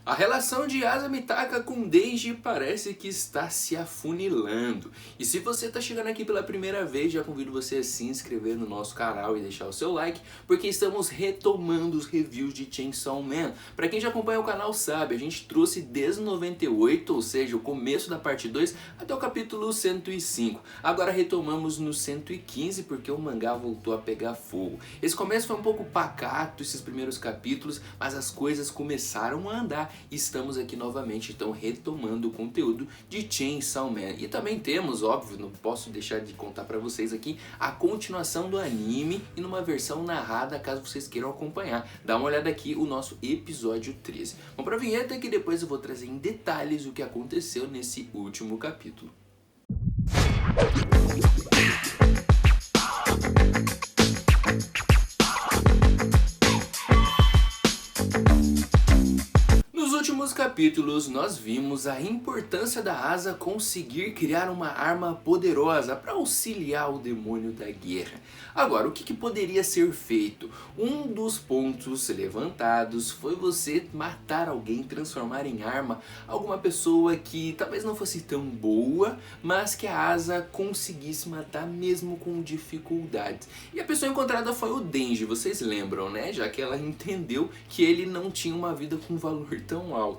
A relação de Asa Mitaka com Denji parece que está se afunilando. E se você está chegando aqui pela primeira vez, já convido você a se inscrever no nosso canal e deixar o seu like, porque estamos retomando os reviews de Chainsaw Man. Para quem já acompanha o canal sabe, a gente trouxe desde 98, ou seja, o começo da parte 2, até o capítulo 105. Agora retomamos no 115, porque o mangá voltou a pegar fogo. Esse começo foi um pouco pacato, esses primeiros capítulos, mas as coisas começaram a andar. Estamos aqui novamente, então, retomando o conteúdo de Chainsaw Man. E também temos, óbvio, não posso deixar de contar pra vocês aqui, a continuação do anime e numa versão narrada, caso vocês queiram acompanhar. Dá uma olhada aqui, o nosso episódio 13. Vamos pra vinheta que depois eu vou trazer em detalhes o que aconteceu nesse último capítulo. Nos últimos capítulos nós vimos a importância da Asa conseguir criar uma arma poderosa para auxiliar o demônio da guerra. Agora, o que poderia ser feito? Um dos pontos levantados foi você matar alguém, transformar em arma alguma pessoa que talvez não fosse tão boa, mas que a Asa conseguisse matar mesmo com dificuldades. E a pessoa encontrada foi o Denji, vocês lembram, né? Já que ela entendeu que ele não tinha uma vida com valor tão alto.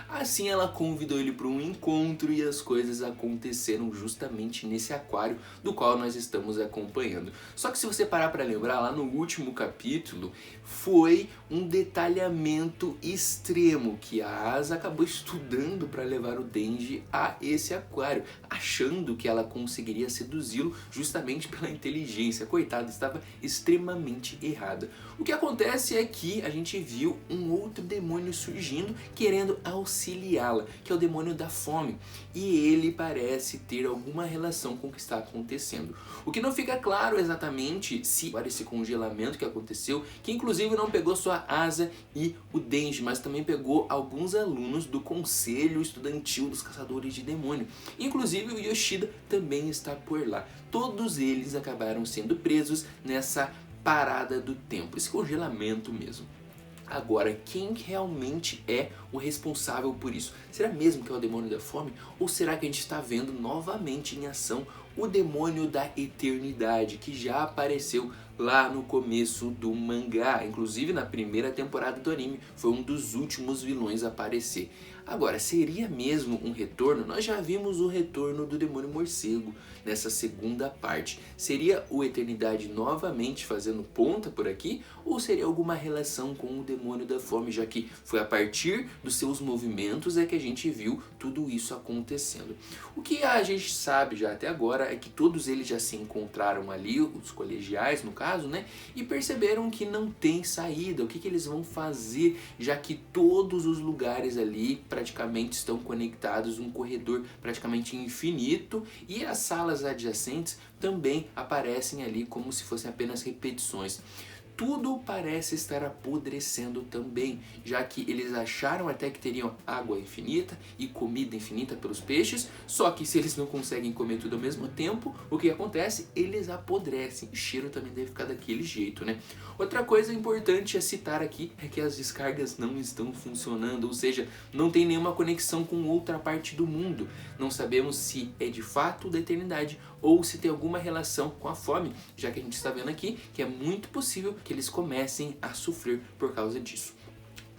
Assim ela convidou ele para um encontro e as coisas aconteceram justamente nesse aquário do qual nós estamos acompanhando. Só que se você parar para lembrar, lá no último capítulo foi um detalhamento extremo que a Asa acabou estudando para levar o Denji a esse aquário, achando que ela conseguiria seduzi-lo justamente pela inteligência. Coitada, estava extremamente errada. O que acontece é que a gente viu um outro demônio surgindo querendo auxiliá-la, que é o demônio da fome, e ele parece ter alguma relação com o que está acontecendo. O que não fica claro exatamente se para esse congelamento que aconteceu, que inclusive não pegou só a Asa e o Denji, mas também pegou alguns alunos do conselho estudantil dos caçadores de demônio. Inclusive o Yoshida também está por lá. Todos eles acabaram sendo presos nessa parada do tempo, esse congelamento mesmo. Agora, quem realmente é o responsável por isso? Será mesmo que é o demônio da fome? Ou será que a gente está vendo novamente em ação o demônio da eternidade, que já apareceu lá no começo do mangá? Inclusive na primeira temporada do anime, foi um dos últimos vilões a aparecer. Agora, seria mesmo um retorno? Nós já vimos o retorno do demônio morcego nessa segunda parte. Seria o Eternidade novamente fazendo ponta por aqui? Ou seria alguma relação com o demônio da fome, já que foi a partir dos seus movimentos é que a gente viu tudo isso acontecendo? O que a gente sabe já até agora é que todos eles já se encontraram ali, os colegiais no caso, né? E perceberam que não tem saída. O que eles vão fazer, já que todos os lugares ali praticamente estão conectados, um corredor praticamente infinito, e as salas adjacentes também aparecem ali como se fossem apenas repetições. Tudo parece estar apodrecendo também, já que eles acharam até que teriam água infinita e comida infinita pelos peixes, só que se eles não conseguem comer tudo ao mesmo tempo, o que acontece? Eles apodrecem. O cheiro também deve ficar daquele jeito, né? Outra coisa importante a citar aqui é que as descargas não estão funcionando, ou seja, não tem nenhuma conexão com outra parte do mundo. Não sabemos se é de fato da eternidade ou se tem alguma relação com a fome, já que a gente está vendo aqui que é muito possível que eles comecem a sofrer por causa disso.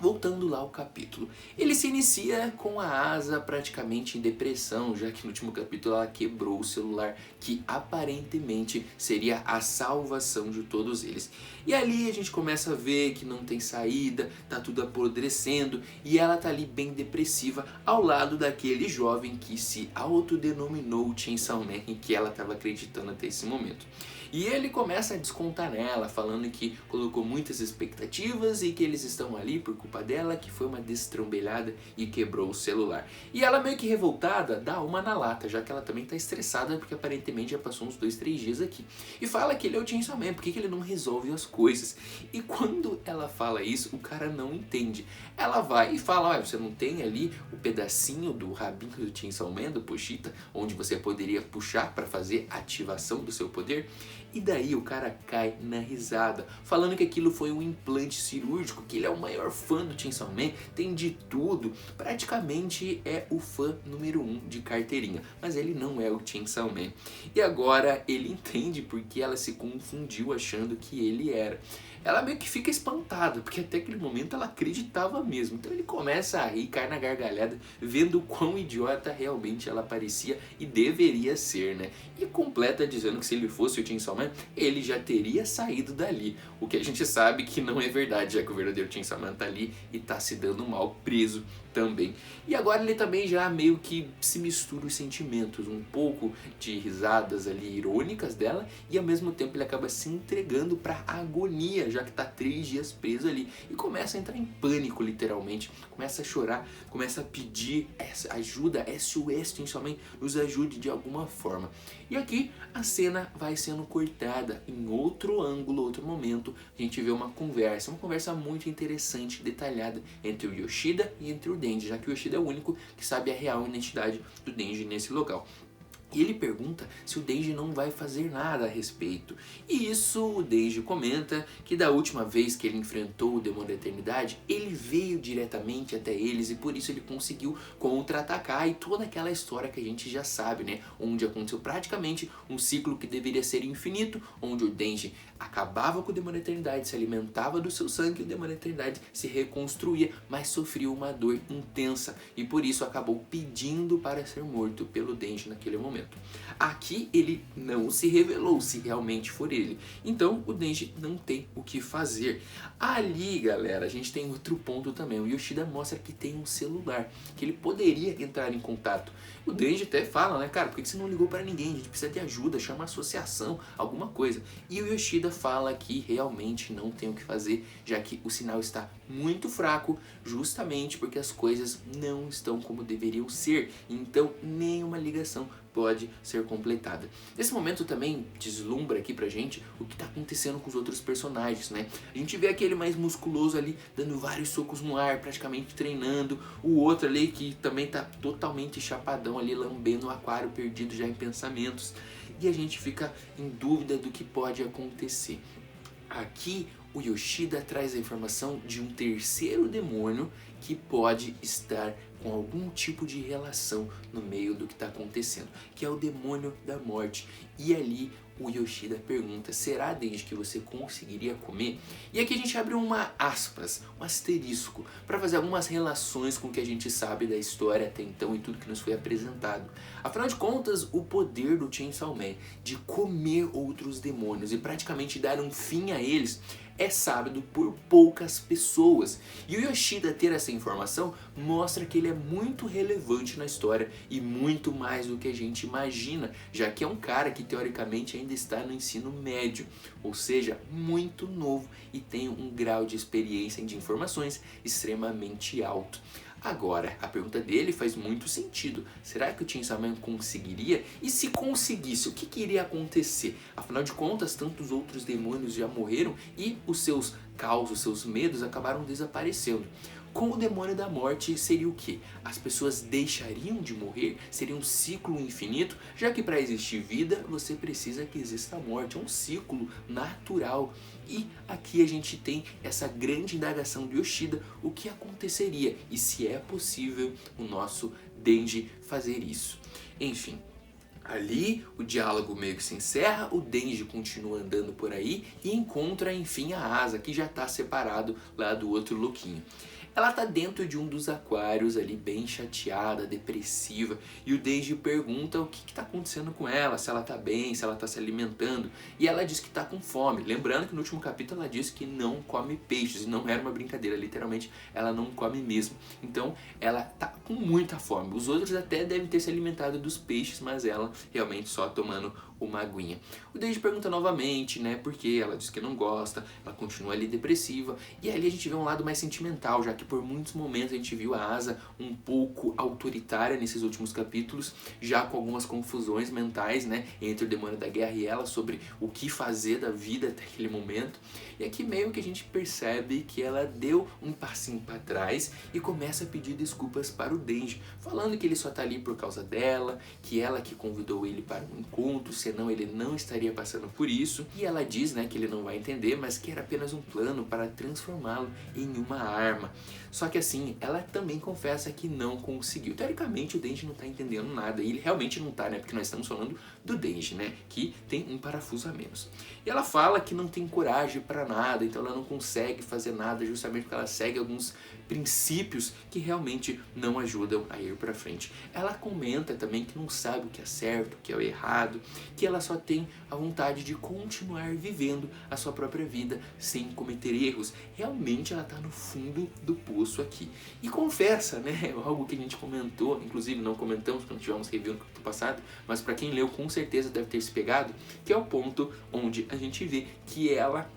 Voltando lá ao capítulo, ele se inicia com a Asa praticamente em depressão, já que no último capítulo ela quebrou o celular, que aparentemente seria a salvação de todos eles. E ali a gente começa a ver que não tem saída, tá tudo apodrecendo, e ela tá ali bem depressiva, ao lado daquele jovem que se autodenominou Chainsaw Man, em que ela estava acreditando até esse momento. E ele começa a descontar nela, falando que colocou muitas expectativas e que eles estão ali por culpa dela, que foi uma destrambelhada e quebrou o celular. E ela, meio que revoltada, dá uma na lata, já que ela também tá estressada porque aparentemente já passou uns 2, 3 dias aqui. E fala que ele é o Chainsaw Man, por que ele não resolve as coisas? E quando ela fala isso, o cara não entende. Ela vai e fala, olha, você não tem ali o pedacinho do rabinho do Chainsaw Man, do Pochita, onde você poderia puxar para fazer a ativação do seu poder? E daí o cara cai na risada, falando que aquilo foi um implante cirúrgico, que ele é o maior fã do Chainsaw Man, tem de tudo, praticamente é o fã número 1 de carteirinha, mas ele não é o Chainsaw Man. E agora ele entende porque ela se confundiu achando que ele era. Ela meio que fica espantada, porque até aquele momento ela acreditava mesmo. Então ele começa a rir, cai na gargalhada, vendo o quão idiota realmente ela parecia e deveria ser, né? E completa dizendo que se ele fosse o Chainsaw Man, ele já teria saído dali. O que a gente sabe que não é verdade, já que o verdadeiro Chainsaw Man tá ali e tá se dando mal, preso também. E agora ele também já meio que se mistura os sentimentos, um pouco de risadas ali irônicas dela, e ao mesmo tempo ele acaba se entregando pra agonia, já que tá 3 dias preso ali, e começa a entrar em pânico literalmente, começa a chorar, começa a pedir ajuda, SOS, Chainsaw Man, nos ajude de alguma forma. E aqui a cena vai sendo cortada em outro ângulo, outro momento, a gente vê uma conversa muito interessante, detalhada entre o Yoshida e entre o Denji, já que o Yoshida é o único que sabe a real identidade do Denji nesse local. E ele pergunta se o Denji não vai fazer nada a respeito. E isso o Denji comenta que da última vez que ele enfrentou o Demônio da Eternidade, ele veio diretamente até eles e por isso ele conseguiu contra-atacar e toda aquela história que a gente já sabe, né? Onde aconteceu praticamente um ciclo que deveria ser infinito, onde o Denji acabava com o Demônio da Eternidade, se alimentava do seu sangue e o Demônio da Eternidade se reconstruía, mas sofria uma dor intensa e por isso acabou pedindo para ser morto pelo Denji naquele momento. Aqui ele não se revelou se realmente for ele, então o Denji não tem o que fazer. Ali, galera, a gente tem outro ponto também. O Yoshida mostra que tem um celular, que ele poderia entrar em contato. O Denji até fala, né, cara, por que você não ligou para ninguém? A gente precisa de ajuda, chama a associação, alguma coisa. E o Yoshida fala que realmente não tem o que fazer, já que o sinal está muito fraco, justamente porque as coisas não estão como deveriam ser. Então nenhuma ligação pode ser completada. Nesse momento também deslumbra aqui pra gente o que tá acontecendo com os outros personagens, né? A gente vê aquele mais musculoso ali dando vários socos no ar, praticamente treinando, o outro ali que também tá totalmente chapadão ali, lambendo o aquário, perdido já em pensamentos, e a gente fica em dúvida do que pode acontecer. Aqui o Yoshida traz a informação de um terceiro demônio que pode estar com algum tipo de relação no meio do que está acontecendo, que é o demônio da morte. E ali o Yoshida pergunta, será desde que você conseguiria comer? E aqui a gente abre uma aspas, um asterisco, para fazer algumas relações com o que a gente sabe da história até então e tudo que nos foi apresentado. Afinal de contas, o poder do Chainsaw Man de comer outros demônios e praticamente dar um fim a eles é sábio por poucas pessoas. E o Yoshida ter essa informação mostra que ele é muito relevante na história e muito mais do que a gente imagina, já que é um cara que teoricamente ainda está no ensino médio, ou seja, muito novo e tem um grau de experiência e de informações extremamente alto. Agora, a pergunta dele faz muito sentido. Será que o Chainsaw Man conseguiria? E se conseguisse, o que iria acontecer? Afinal de contas, tantos outros demônios já morreram e os seus caos, os seus medos acabaram desaparecendo. Com o demônio da morte seria o que? As pessoas deixariam de morrer? Seria um ciclo infinito? Já que para existir vida você precisa que exista a morte, é um ciclo natural. E aqui a gente tem essa grande indagação de Yoshida, o que aconteceria e se é possível o nosso Denji fazer isso. Enfim. Ali o diálogo meio que se encerra, o Denji continua andando por aí e encontra enfim a Asa, que já está separado lá do outro louquinho. Ela tá dentro de um dos aquários ali, bem chateada, depressiva, e o Denji pergunta o que tá acontecendo com ela, se ela tá bem, se ela tá se alimentando, e ela diz que tá com fome. Lembrando que no último capítulo ela disse que não come peixes, e não era uma brincadeira, literalmente ela não come mesmo. Então ela tá com muita fome. Os outros até devem ter se alimentado dos peixes, mas ela realmente só tomando uma aguinha. O Denji pergunta novamente, né, porque ela diz que não gosta, ela continua ali depressiva, e ali a gente vê um lado mais sentimental, já que por muitos momentos a gente viu a Asa um pouco autoritária nesses últimos capítulos, já com algumas confusões mentais, né, entre o demônio da guerra e ela sobre o que fazer da vida até aquele momento. E aqui meio que a gente percebe que ela deu um passinho para trás e começa a pedir desculpas para o Denji, falando que ele só tá ali por causa dela, que ela que convidou ele para um encontro, se senão ele não estaria passando por isso. E ela diz, né, que ele não vai entender, mas que era apenas um plano para transformá-lo em uma arma. Só que assim, ela também confessa que não conseguiu. Teoricamente o Denji não tá entendendo nada, e ele realmente não tá, né, porque nós estamos falando do Denji, né, que tem um parafuso a menos. E ela fala que não tem coragem para nada, então ela não consegue fazer nada justamente porque ela segue alguns princípios que realmente não ajudam a ir para frente. Ela comenta também que não sabe o que é certo, o que é o errado, que ela só tem a vontade de continuar vivendo a sua própria vida sem cometer erros. Realmente ela está no fundo do poço aqui. E confessa, né, algo que a gente comentou, inclusive não comentamos quando tivemos review no capítulo passado, mas para quem leu com certeza deve ter se pegado, que é o ponto onde a gente vê que ela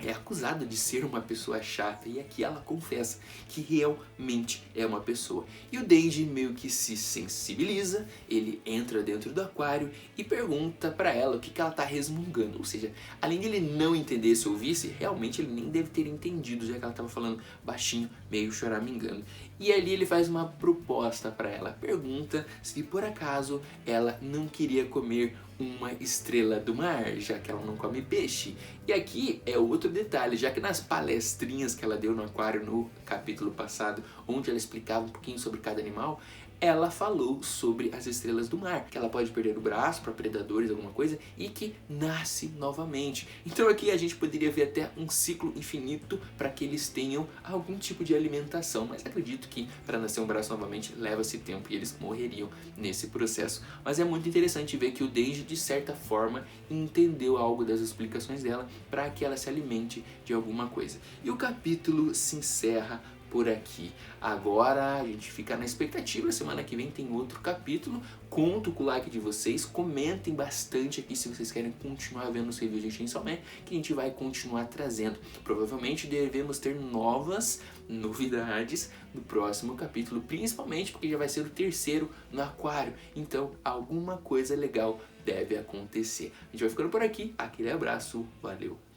é acusada de ser uma pessoa chata, e aqui ela confessa que realmente é uma pessoa. E o Denji meio que se sensibiliza, ele entra dentro do aquário e pergunta pra ela o que ela tá resmungando. Ou seja, além de ele não entender se ouvisse, realmente ele nem deve ter entendido, já que ela tava falando baixinho, meio choramingando. E ali ele faz uma proposta pra ela, pergunta se por acaso ela não queria comer uma estrela do mar, já que ela não come peixe. E aqui é outro detalhe, já que nas palestrinhas que ela deu no aquário no capítulo passado, onde ela explicava um pouquinho sobre cada animal, ela falou sobre as estrelas do mar, que ela pode perder o braço para predadores, alguma coisa, e que nasce novamente. Então aqui a gente poderia ver até um ciclo infinito para que eles tenham algum tipo de alimentação, mas acredito que para nascer um braço novamente leva-se tempo e eles morreriam nesse processo. Mas é muito interessante ver que o Denji, de certa forma, entendeu algo das explicações dela para que ela se alimente de alguma coisa. E o capítulo se encerra por aqui. Agora a gente fica na expectativa, semana que vem tem outro capítulo. Conto com o like de vocês, comentem bastante aqui se vocês querem continuar vendo os reviews de Chainsaw Man, que a gente vai continuar trazendo. Provavelmente devemos ter novas novidades no próximo capítulo, principalmente porque já vai ser o terceiro no aquário, então alguma coisa legal deve acontecer. A gente vai ficando por aqui, aquele abraço, valeu!